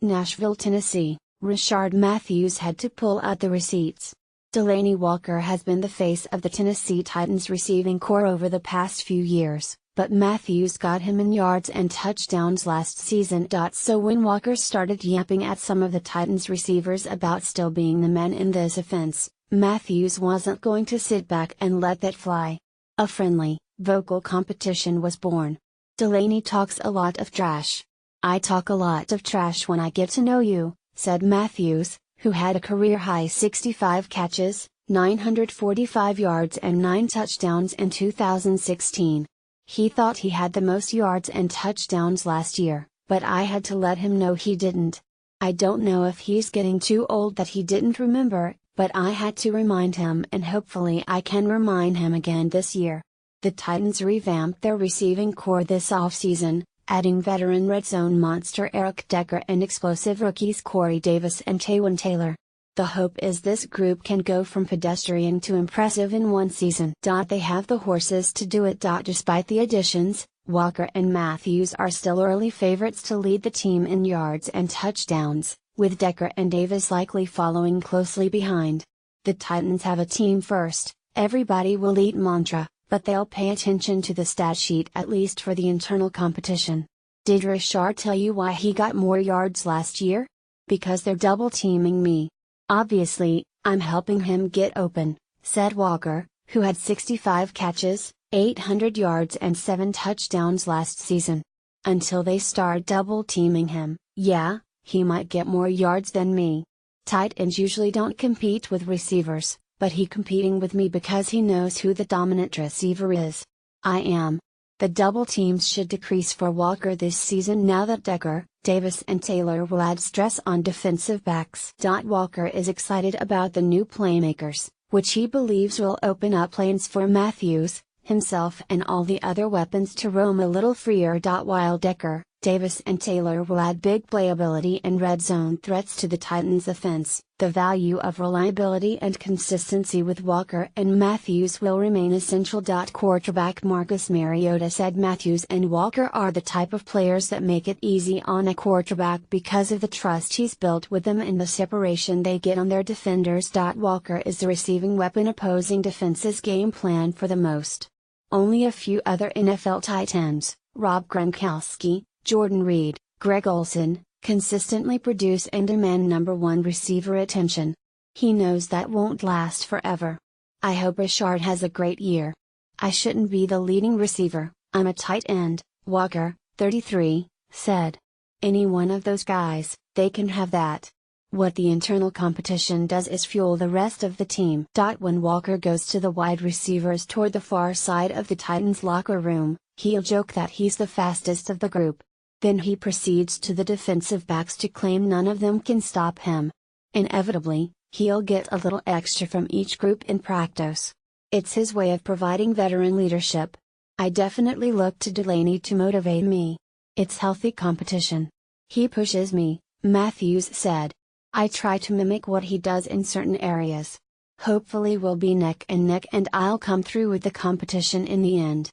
Nashville, Tennessee, Rishard Matthews had to pull out the receipts. Delanie Walker has been the face of the Tennessee Titans receiving corps over the past few years, but Matthews got him in yards and touchdowns last season. So when Walker started yapping at some of the Titans receivers about still being the man in this offense, Matthews wasn't going to sit back and let that fly. A friendly, vocal competition was born. Delanie talks a lot of trash. I talk a lot of trash when I get to know you, said Matthews, who had a career-high 65 catches, 945 yards and 9 touchdowns in 2016. He thought he had the most yards and touchdowns last year, but I had to let him know he didn't. I don't know if he's getting too old that he didn't remember, but I had to remind him, and hopefully I can remind him again this year. The Titans revamped their receiving corps this offseason, adding veteran red zone monster Eric Decker and explosive rookies Corey Davis and Taywan Taylor. The hope is this group can go from pedestrian to impressive in one season. They have the horses to do it. Despite the additions, Walker and Matthews are still early favorites to lead the team in yards and touchdowns, with Decker and Davis likely following closely behind. The Titans have a team first, everybody will eat mantra, but they'll pay attention to the stat sheet at least for the internal competition. Did Rishard tell you why he got more yards last year? Because they're double teaming me. Obviously, I'm helping him get open, said Walker, who had 65 catches, 800 yards and 7 touchdowns last season. Until they start double teaming him, yeah, he might get more yards than me. Tight ends usually don't compete with receivers, but he competing with me because he knows who the dominant receiver is. I am. The double teams should decrease for Walker this season now that Decker, Davis and Taylor will add stress on defensive backs. Walker is excited about the new playmakers, which he believes will open up lanes for Matthews, himself and all the other weapons to roam a little freer. While Decker, Davis and Taylor will add big playability and red zone threats to the Titans' offense, the value of reliability and consistency with Walker and Matthews will remain essential. Quarterback Marcus Mariota said Matthews and Walker are the type of players that make it easy on a quarterback because of the trust he's built with them and the separation they get on their defenders. Walker is the receiving weapon opposing defenses game plan for the most. Only a few other NFL tight ends, Rob Gronkowski, Jordan Reed, Greg Olsen, consistently produce and demand number one receiver attention. He knows that won't last forever. I hope Rishard has a great year. I shouldn't be the leading receiver, I'm a tight end, Walker, 33, said. Any one of those guys, they can have that. What the internal competition does is fuel the rest of the team. When Walker goes to the wide receivers toward the far side of the Titans locker room, he'll joke that he's the fastest of the group. Then he proceeds to the defensive backs to claim none of them can stop him. Inevitably, he'll get a little extra from each group in practice. It's his way of providing veteran leadership. I definitely look to Delanie to motivate me. It's healthy competition. He pushes me, Matthews said. I try to mimic what he does in certain areas. Hopefully we'll be neck and neck and I'll come through with the competition in the end.